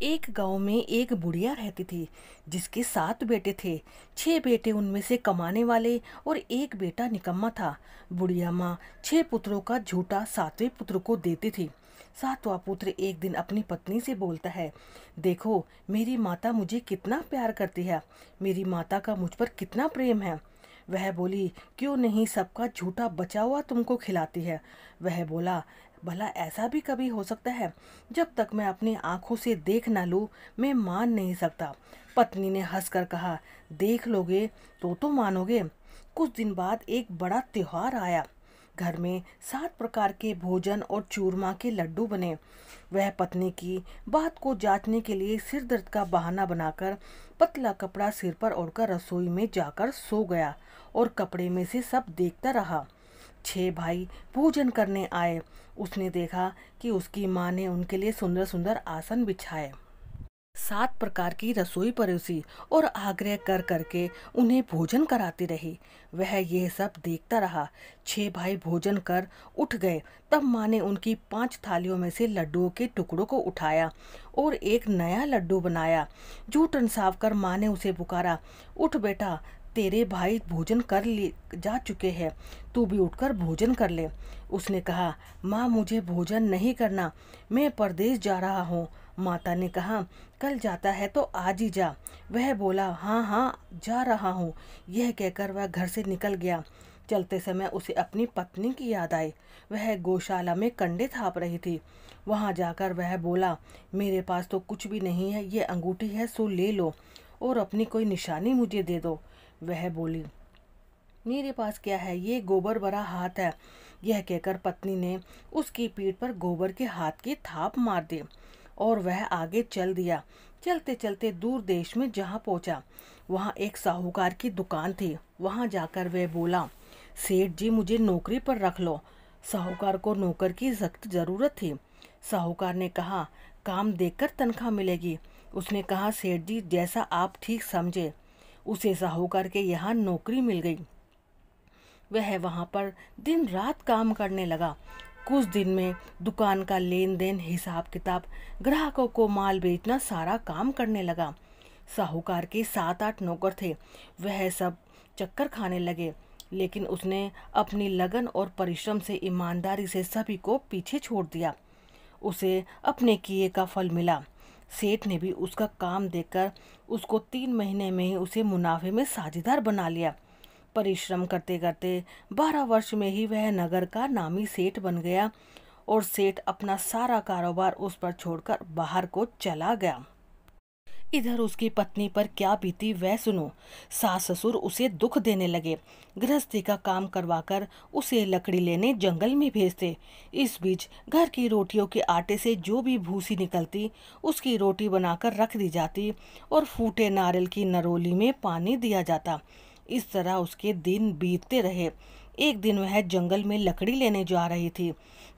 एक गांव में एक बुढ़िया रहती थी जिसके 7 बेटे थे। 6 बेटे उनमें से कमाने वाले और एक बेटा निकम्मा था। बुढ़िया माँ 6 पुत्रों का झूठा 7वें पुत्र को देती थी। 7वां पुत्र एक दिन अपनी पत्नी से बोलता है, देखो मेरी माता मुझे कितना प्यार करती है, मेरी माता का मुझ पर कितना प्रेम है। वह बोली, क्यों नहीं सबका झूठा बचा हुआ तुमको खिलाती है। वह बोला, भला ऐसा भी कभी हो सकता है? जब तक मैं अपनी आंखों से देख ना लूं मैं मान नहीं सकता। पत्नी ने हंसकर कहा, देख लोगे तो मानोगे। कुछ दिन बाद एक बड़ा त्योहार आया। घर में 7 प्रकार के भोजन और चूरमा के लड्डू बने। वह पत्नी की बात को जांचने के लिए सिर दर्द का बहाना बनाकर पतला कपड़ा सिर पर ओढ़कर रसोई में जाकर सो गया और कपड़े में से सब देखता रहा। 6 भाई भोजन करने आए। उसने देखा कि उसकी माँ ने उनके लिए सुंदर सुंदर आसन बिछाए, 7 प्रकार की रसोई परोसी और आग्रह कर करके उन्हें भोजन कराती रही। वह यह सब देखता रहा। 6 भाई भोजन कर उठ गए। तब माँ ने उनकी 5 थालियों में से लड्डुओं के टुकड़ों को उठाया और एक नया लड्डू बनाया। जूठन साफ कर माँ ने उसे पुकारा, उठ बेटा, तेरे भाई भोजन कर ले जा चुके हैं, तू भी उठकर भोजन कर ले। उसने कहा, माँ मुझे भोजन नहीं करना, मैं परदेश जा रहा हूँ। माता ने कहा, कल जाता है तो आज ही जा। वह बोला, हाँ हाँ जा रहा हूँ। यह कहकर वह घर से निकल गया। चलते समय उसे अपनी पत्नी की याद आई। वह गौशाला में कंडे थाप रही थी। वहां जाकर वह बोला, मेरे पास तो कुछ भी नहीं है, ये अंगूठी है सो ले लो और अपनी कोई निशानी मुझे दे दो। वह बोली, मेरे पास क्या है, ये गोबर भरा हाथ है। यह कहकर पत्नी ने उसकी पीठ पर गोबर के हाथ की थाप मार दी और वह आगे चल दिया। चलते चलते दूर देश में जहाँ पहुँचा वहाँ एक साहूकार की दुकान थी। वहाँ जाकर वह बोला, सेठ जी मुझे नौकरी पर रख लो। साहूकार को नौकर की सख्त जरूरत थी। साहूकार ने कहा, काम देखकर तनख्वाह मिलेगी। उसने कहा, सेठ जी जैसा आप ठीक समझे। उसे साहूकार के यहाँ नौकरी मिल गई। वह वहां पर दिन रात काम करने लगा। कुछ दिन में दुकान का लेन देन, हिसाब किताब, ग्राहकों को माल बेचना सारा काम करने लगा। साहूकार के 7-8 नौकर थे। वह सब चक्कर खाने लगे, लेकिन उसने अपनी लगन और परिश्रम से ईमानदारी से सभी को पीछे छोड़ दिया। उसे अपने किए का फल मिला। सेठ ने भी उसका काम देखकर उसको 3 महीने में ही उसे मुनाफे में साझेदार बना लिया। परिश्रम करते करते 12 वर्ष में ही वह नगर का नामी सेठ बन गया और सेठ अपना सारा कारोबार उस पर छोड़कर बाहर को चला गया। इधर उसकी पत्नी पर क्या बीती वह सुनो। सास ससुर उसे दुख देने लगे। गृहस्थी का काम करवाकर उसे लकड़ी लेने जंगल में भेजते। इस बीच घर की रोटियों के आटे से जो भी भूसी निकलती उसकी रोटी बनाकर रख दी जाती और फूटे नारियल की नरोली में पानी दिया जाता। इस तरह उसके दिन बीतते रहे। एक दिन वह जंगल में लकड़ी लेने जा रही थी।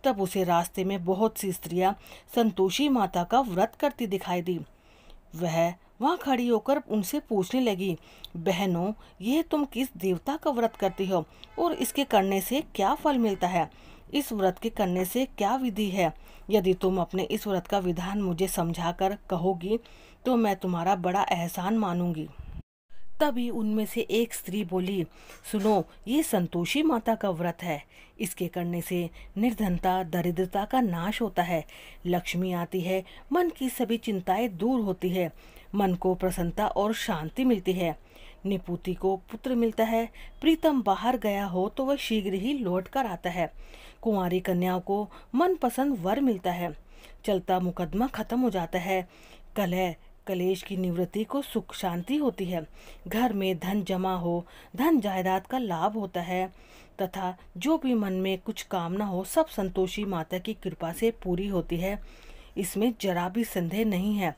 तब उसे रास्ते में बहुत सी स्त्रियां संतोषी माता का व्रत करती दिखाई दी। वह वहां खड़ी होकर उनसे पूछने लगी, बहनों यह तुम किस देवता का व्रत करती हो और इसके करने से क्या फल मिलता है? इस व्रत के करने से क्या विधि है? यदि तुम अपने इस व्रत का विधान मुझे समझाकर कहोगी तो मैं तुम्हारा बड़ा एहसान मानूंगी। तभी उनमें से एक स्त्री बोली, सुनो ये संतोषी माता का व्रत है। इसके करने से निर्धनता दरिद्रता का नाश होता है, लक्ष्मी आती है, मन की सभी चिंताएं दूर होती है, मन को प्रसन्नता और शांति मिलती है। निपुति को पुत्र मिलता है, प्रीतम बाहर गया हो तो वह शीघ्र ही लौट कर आता है, कुंवारी कन्याओं को मनपसंद वर मिलता है, चलता मुकदमा खत्म हो जाता है, कलह कलेश की निवृत्ति को सुख शांति होती है, घर में धन जमा हो, धन जायदाद का लाभ होता है तथा जो भी मन में कुछ कामना हो सब संतोषी माता की कृपा से पूरी होती है। इसमें जरा भी संदेह नहीं है।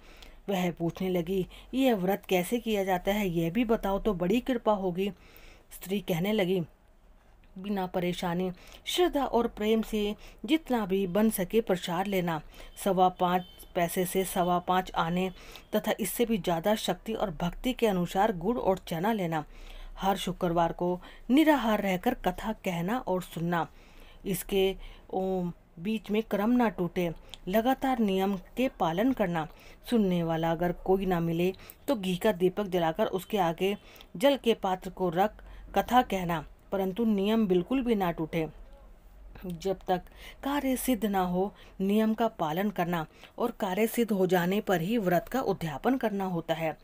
वह पूछने लगी, यह व्रत कैसे किया जाता है, यह भी बताओ तो बड़ी कृपा होगी। स्त्री कहने लगी, बिना परेशानी श्रद्धा और प्रेम से जितना भी बन सके प्रसाद लेना, 5.25 पैसे से 5.25 आने तथा इससे भी ज़्यादा शक्ति और भक्ति के अनुसार गुड़ और चना लेना। हर शुक्रवार को निराहार रहकर कथा कहना और सुनना। इसके ओम बीच में क्रम ना टूटे, लगातार नियम के पालन करना। सुनने वाला अगर कोई ना मिले तो घी का दीपक जलाकर उसके आगे जल के पात्र को रख कथा कहना, परंतु नियम बिल्कुल भी ना टूटे। जब तक कार्य सिद्ध ना हो नियम का पालन करना, और कार्य सिद्ध हो जाने पर ही व्रत का उद्यापन करना होता है।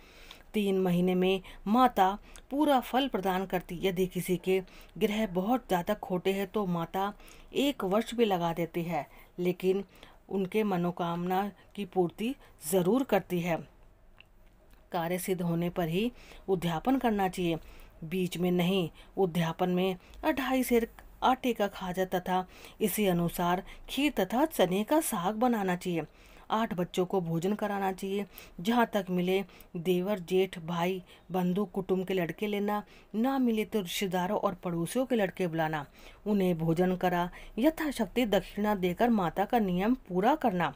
3 महीने में माता पूरा फल प्रदान करती। यदि किसी के ग्रह बहुत ज़्यादा खोटे हैं तो माता 1 वर्ष भी लगा देती है, लेकिन उनके मनोकामना की पूर्ति ज़रूर करती है। कार्य सिद्ध होने पर ही उद्यापन करना चाहिए, बीच में नहीं। उद्यापन में 2.5 सेर आटे का खाजा तथा इसी अनुसार खीर तथा चने का साग बनाना चाहिए। 8 बच्चों को भोजन कराना चाहिए। जहाँ तक मिले देवर जेठ भाई बंधु कुटुंब के लड़के लेना, ना मिले तो रिश्तेदारों और पड़ोसियों के लड़के बुलाना, उन्हें भोजन करा यथाशक्ति दक्षिणा देकर माता का नियम पूरा करना।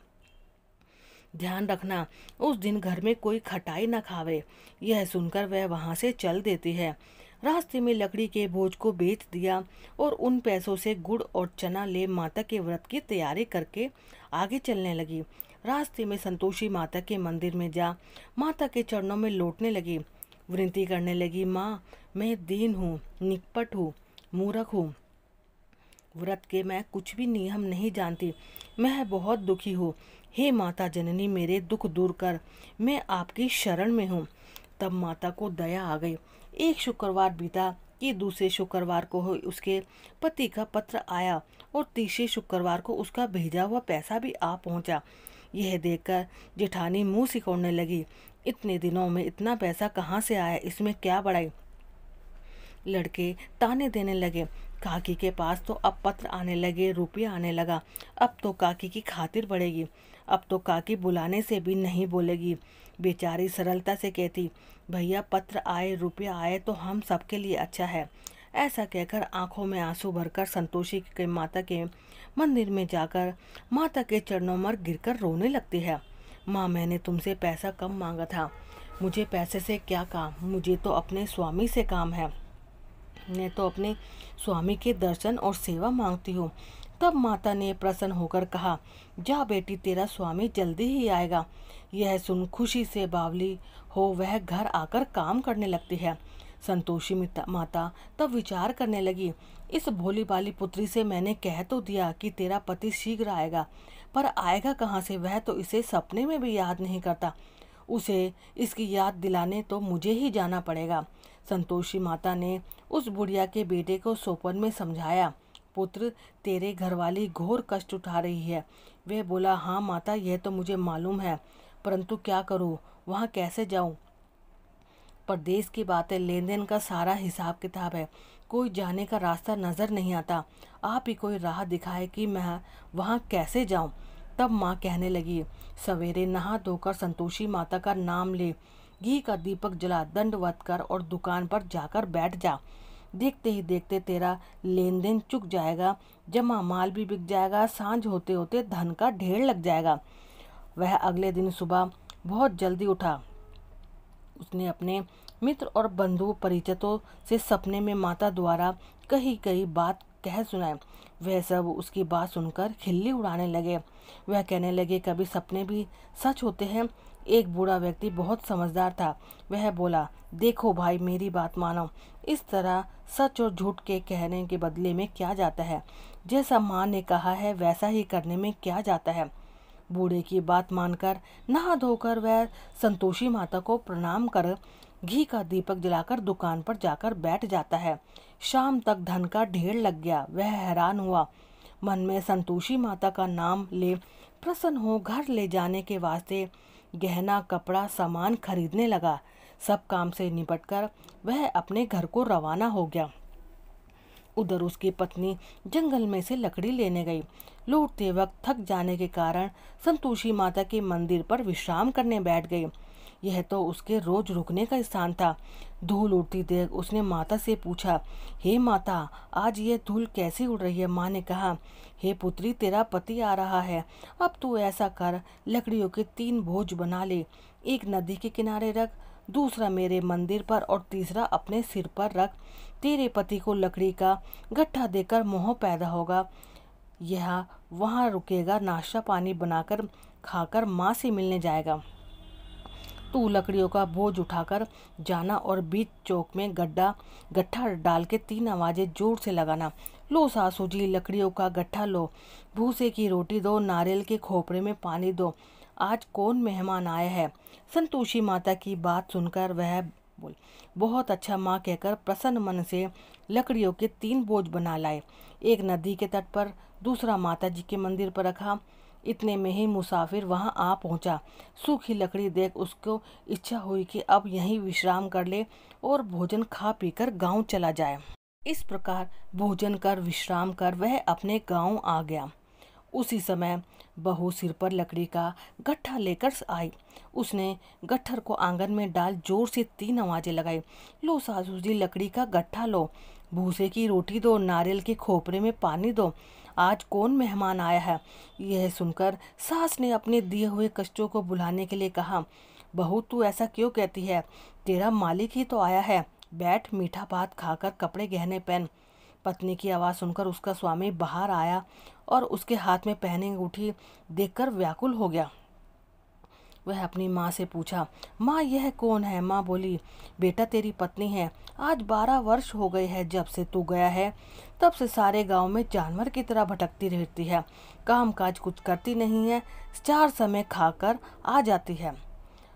ध्यान रखना उस दिन घर में कोई खटाई न खावे। यह सुनकर वह वहां से चल देती है। रास्ते में लकड़ी के बोझ को बेच दिया और उन पैसों से गुड़ और चना ले माता के व्रत की तैयारी करके आगे चलने लगी। रास्ते में संतोषी माता के मंदिर में जा माता के चरणों में लौटने लगी। विनती करने लगी, माँ मैं दीन हूँ, निकपट हूँ, मूर्ख हूँ। व्रत के मैं कुछ भी नियम नहीं जानती। मैं बहुत दुखी हूँ। हे माता जननी मेरे दुख दूर कर, मैं आपकी शरण में हूँ। तब माता को दया आ गई। एक शुक्रवार बीता कि दूसरे शुक्रवार को उसके पति का पत्र आया और तीसरे शुक्रवार को उसका भेजा हुआ पैसा भी आ पहुँचा। यह देखकर जेठानी मुंह सिकोड़ने लगी। इतने दिनों में इतना पैसा कहाँ से आया, इसमें क्या बड़ाई। लड़के ताने देने लगे। काकी के पास तो अब पत्र आने लगे, रुपया आने लगा। अब तो काकी की खातिर बढ़ेगी। अब तो काकी बुलाने से भी नहीं बोलेगी। बेचारी सरलता से कहती, भैया पत्र आए रुपया आए तो हम सबके लिए अच्छा है। ऐसा कहकर आंखों में आंसू भरकर संतोषी के माता के मंदिर में जाकर माता के चरणों पर गिरकर रोने लगती है। माँ मैंने तुमसे पैसा कम मांगा था, मुझे पैसे से क्या काम, मुझे तो अपने स्वामी से काम है। मैं तो अपने स्वामी के दर्शन और सेवा मांगती हूँ। तब माता ने प्रसन्न होकर कहा, जा बेटी तेरा स्वामी जल्दी ही आएगा। यह सुन खुशी से बावली हो वह घर आकर काम करने लगती है। संतोषी माता तब विचार करने लगी, इस भोली भाली पुत्री से मैंने कह तो दिया कि तेरा पति शीघ्र आएगा, पर आएगा कहाँ से, वह तो इसे सपने में भी याद नहीं करता। उसे इसकी याद दिलाने तो मुझे ही जाना पड़ेगा। संतोषी माता ने उस बुढ़िया के बेटे को सोपन में समझाया, पुत्र तेरे घरवाली घोर कष्ट उठा रही है। वह बोला, हाँ माता यह तो मुझे मालूम है, परंतु क्या करूँ, वहाँ कैसे जाऊँ। परदेश की बात है, लेन देन का सारा हिसाब किताब है, कोई जाने का रास्ता नज़र नहीं आता। आप ही कोई राह दिखाए कि मैं वहाँ कैसे जाऊँ। तब माँ कहने लगी, सवेरे नहा धोकर संतोषी माता का नाम ले, घी का दीपक जला, दंडवत कर और दुकान पर जाकर बैठ जा। देखते ही देखते तेरा लेन देन चुक जाएगा, जमा माल भी बिक जाएगा, सांझ होते होते धन का ढेर लग जाएगा। वह अगले दिन सुबह बहुत जल्दी उठा। उसने अपने मित्र और बंधु परिचितों से सपने में माता द्वारा कही कही बात कह सुनाए। वह सब उसकी बात सुनकर खिल्ली उड़ाने लगे। वह कहने लगे, कभी सपने भी सच होते हैं। एक बूढ़ा व्यक्ति बहुत समझदार था। वह बोला, देखो भाई मेरी बात मानो, इस तरह सच और झूठ के कहने के बदले में क्या जाता है। जैसा माँ ने कहा है वैसा ही करने में क्या जाता है। बूढ़े की बात मानकर नहा धोकर वह संतोषी माता को प्रणाम कर घी का दीपक जलाकर दुकान पर जाकर बैठ जाता है। शाम तक धन का ढेर लग गया। वह हैरान हुआ, मन में संतोषी माता का नाम ले प्रसन्न हो घर ले जाने के वास्ते गहना कपड़ा सामान खरीदने लगा। सब काम से निपटकर वह अपने घर को रवाना हो गया। उधर उसकी पत्नी जंगल में से लकड़ी लेने गई। लौटते वक्त थक जाने के कारण संतोषी माता के मंदिर पर विश्राम करने बैठ गई। यह तो उसके रोज रुकने का स्थान था। धूल उड़ती देख उसने माता से पूछा, हे माता आज यह धूल कैसी उड़ रही है। माँ ने कहा, हे पुत्री तेरा पति आ रहा है, अब तू ऐसा कर, लकड़ियों के 3 बोझ बना ले, एक नदी के किनारे रख, दूसरा मेरे मंदिर पर और तीसरा अपने सिर पर रख। तेरे पति को लकड़ी का गट्ठा देकर मोह पैदा होगा, यह वहाँ रुकेगा, नाश्ता पानी बनाकर खाकर माँ से मिलने जाएगा। तू लकड़ियों का बोझ उठाकर जाना और बीच चौक में गट्ठा डाल के 3 आवाजें जोर से लगाना। लो सासू जी, लकड़ियों का गट्ठा लो, भूसे की रोटी दो, नारियल के खोपरे में पानी दो, आज कौन मेहमान आया है। संतोषी माता की बात सुनकर वह बोल बहुत अच्छा माँ कहकर प्रसन्न मन से लकड़ियों के 3 बोझ बना लाए। एक नदी के तट पर, दूसरा माता जी के मंदिर पर रखा। इतने में ही मुसाफिर वहां आ पहुंचा। सूखी लकड़ी देख उसको इच्छा हुई कि अब यहीं विश्राम कर ले और भोजन खा पीकर गांव चला जाए। इस प्रकार भोजन कर विश्राम कर वह अपने गांव आ गया। उसी समय बहू सिर पर लकड़ी का गट्ठा लेकर आई। उसने गट्ठर को आंगन में डाल जोर से 3 आवाजें लगाई। लो सासू जी, लकड़ी का गट्ठा लो, भूसे की रोटी दो, नारियल के खोपरे में पानी दो, आज कौन मेहमान आया है। यह सुनकर सास ने अपने दिए हुए कष्टों को बुलाने के लिए कहा, बहू तू ऐसा क्यों कहती है, तेरा मालिक ही तो आया है, बैठ मीठा भात खाकर कपड़े गहने पहन। पत्नी की आवाज़ सुनकर उसका स्वामी बाहर आया और उसके हाथ में पहनी अंगूठी देखकर व्याकुल हो गया। वह अपनी माँ से पूछा, माँ यह कौन है। माँ बोली, बेटा तेरी पत्नी है, आज 12 वर्ष हो गए हैं जब से तू गया है, तब से सारे गांव में जानवर की तरह भटकती रहती है, काम काज कुछ करती नहीं है, 4 समय खाकर आ जाती है,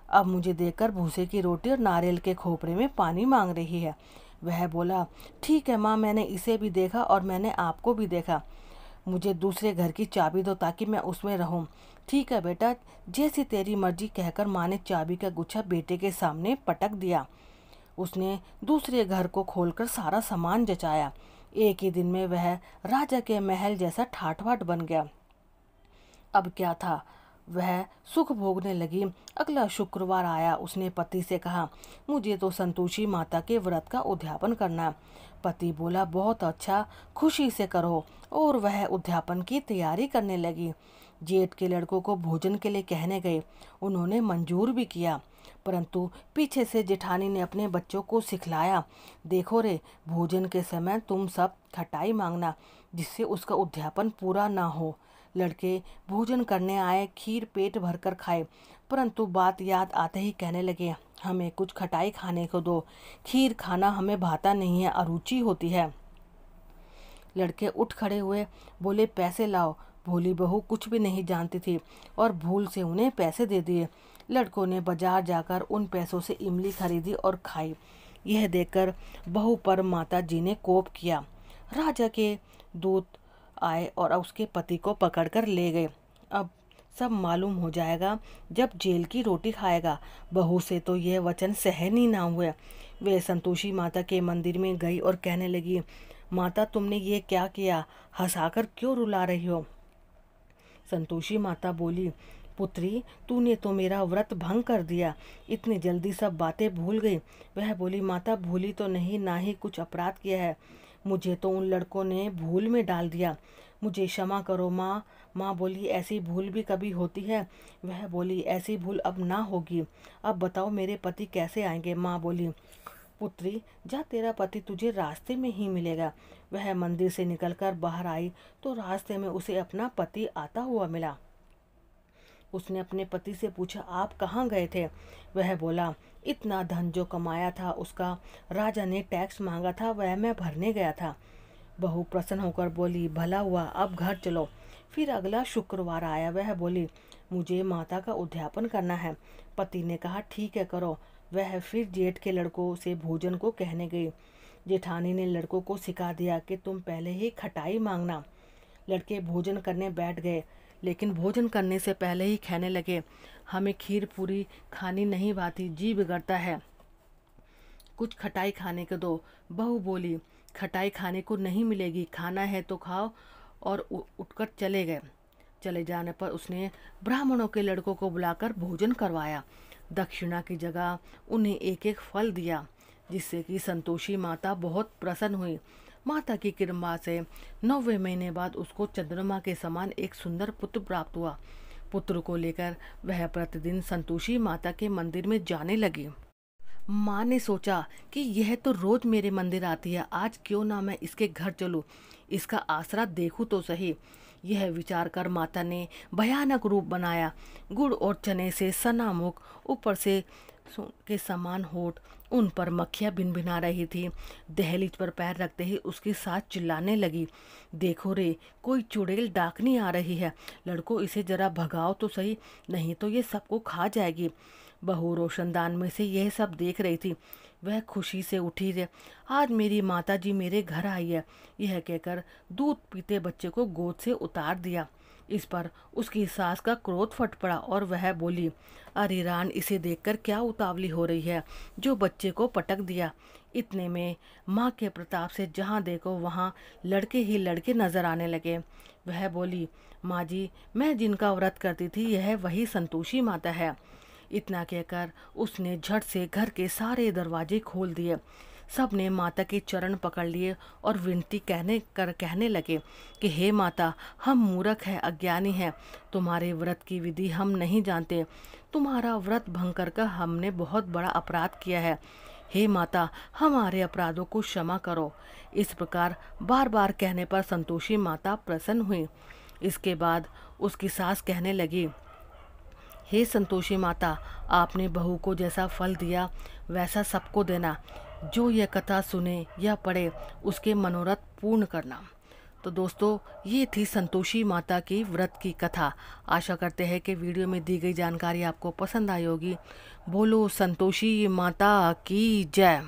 अब मुझे देखकर भूसे की रोटी और नारियल के खोपरे में पानी मांग रही है। वह बोला, ठीक है माँ, मैंने इसे भी देखा और मैंने आपको भी देखा, मुझे दूसरे घर की चाबी दो ताकि मैं उसमें रहूं। ठीक है बेटा, जैसी तेरी मर्जी कहकर माँ ने चाबी का गुच्छा बेटे के सामने पटक दिया। उसने दूसरे घर को खोलकर सारा सामान जचाया। एक ही दिन में वह राजा के महल जैसा ठाठ-बाट बन गया। अब क्या था, वह सुख भोगने लगी। अगला शुक्रवार आया। उसने पति से कहा, मुझे तो संतोषी माता के व्रत का उद्यापन करना है। पति बोला, बहुत अच्छा, खुशी से करो। और वह उद्यापन की तैयारी करने लगी। जेठ के लड़कों को भोजन के लिए कहने गए। उन्होंने मंजूर भी किया, परंतु पीछे से जेठानी ने अपने बच्चों को सिखलाया, देखो रे, भोजन के समय तुम सब खटाई मांगना, जिससे उसका उद्यापन पूरा ना हो। लड़के भोजन करने आए, खीर पेट भरकर खाए, परंतु बात याद आते ही कहने लगे, हमें कुछ खटाई खाने को दो, खीर खाना हमें भाता नहीं है, अरुचि होती है। लड़के उठ खड़े हुए, बोले, पैसे लाओ। भोली बहू कुछ भी नहीं जानती थी और भूल से उन्हें पैसे दे दिए। लड़कों ने बाजार जाकर उन पैसों से इमली खरीदी और खाई। यह देखकर बहू पर माता जी ने कोप किया। राजा के दूत आए और उसके पति को पकड़कर ले गए। अब सब मालूम हो जाएगा जब जेल की रोटी खाएगा। बहू से तो यह वचन सहन ही ना हुए। वे संतोषी माता के मंदिर में गई और कहने लगी, माता तुमने ये क्या किया, हंसाकर क्यों रुला रही हो। संतोषी माता बोली, पुत्री तूने तो मेरा व्रत भंग कर दिया, इतनी जल्दी सब बातें भूल गई। वह बोली, माता भूली तो नहीं, ना ही कुछ अपराध किया है, मुझे तो उन लड़कों ने भूल में डाल दिया, मुझे क्षमा करो माँ। माँ बोली, ऐसी भूल भी कभी होती है। वह बोली, ऐसी भूल अब ना होगी। अब बताओ मेरे पति कैसे आएंगे। माँ बोली, पुत्री जा, तेरा पति तुझे रास्ते में ही मिलेगा। वह मंदिर से निकलकर बाहर आई तो रास्ते में उसे अपना पति आता हुआ मिला। उसने अपने पति से पूछा, आप कहाँ गए थे। वह बोला, इतना धन जो कमाया था उसका राजा ने टैक्स मांगा था, वह मैं भरने गया था। बहू प्रसन्न होकर बोली, भला हुआ, अब घर चलो। फिर अगला शुक्रवार आया। वह बोली, मुझे माता का उद्यापन करना है। पति ने कहा, ठीक है करो। वह फिर जेठ के लड़कों से भोजन को कहने गई। जेठानी ने लड़कों को सिखा दिया कि तुम पहले ही खटाई मांगना। लड़के भोजन करने बैठ गए, लेकिन भोजन करने से पहले ही कहने लगे, हमें खीर पूरी खानी नहीं भाती, जी बिगड़ता है, कुछ खटाई खाने को दो। बहू बोली, खटाई खाने को नहीं मिलेगी, खाना है तो खाओ। और उठकर चले गए। चले जाने पर उसने ब्राह्मणों के लड़कों को बुलाकर भोजन करवाया। दक्षिणा की जगह उन्हें एक एक फल दिया, जिससे कि संतोषी माता बहुत प्रसन्न हुई। माता की कृपा से 9वें महीने बाद उसको चंद्रमा के समान एक सुंदर पुत्र प्राप्त हुआ। पुत्र को लेकर वह प्रतिदिन संतोषी माता के मंदिर में जाने लगी। माँ ने सोचा कि यह तो रोज मेरे मंदिर आती है, आज क्यों ना मैं इसके घर चलूं, इसका आसरा देखूं तो सही। यह विचार कर माता ने भयानक रूप बनाया। गुड़ और चने से सना मुख, ऊपर से के समान होठ, उन पर मक्खियाँ भिनभिना रही थी। दहलीज पर पैर रखते ही उसकी सास चिल्लाने लगी, देखो रे, कोई चुड़ैल डाकनी आ रही है, लड़को इसे जरा भगाओ तो सही, नहीं तो ये सबको खा जाएगी। बहू रोशनदान में से यह सब देख रही थी। वह खुशी से उठी रे, आज मेरी माता जी मेरे घर आई है, यह कहकर दूध पीते बच्चे को गोद से उतार दिया। इस पर उसकी सास का क्रोध फट पड़ा और वह बोली, अरे रान, इसे देखकर क्या उतावली हो रही है, जो बच्चे को पटक दिया। इतने में माँ के प्रताप से जहाँ देखो वहाँ लड़के ही लड़के नजर आने लगे। वह बोली, माँ जी, मैं जिनका व्रत करती थी यह वही संतोषी माता है। इतना कहकर उसने झट से घर के सारे दरवाजे खोल दिए। सब ने माता के चरण पकड़ लिए और विनती कहने लगे कि हे माता, हम मूर्ख हैं, अज्ञानी हैं, तुम्हारे व्रत की विधि हम नहीं जानते, तुम्हारा व्रत भंग कर हमने बहुत बड़ा अपराध किया है, हे माता, हमारे अपराधों को क्षमा करो। इस प्रकार बार बार कहने पर संतोषी माता प्रसन्न हुई। इसके बाद उसकी सास कहने लगी, हे संतोषी माता, आपने बहू को जैसा फल दिया वैसा सबको देना, जो यह कथा सुने या पढ़े उसके मनोरथ पूर्ण करना। तो दोस्तों, ये थी संतोषी माता की व्रत की कथा। आशा करते हैं कि वीडियो में दी गई जानकारी आपको पसंद आई होगी। बोलो संतोषी माता की जय।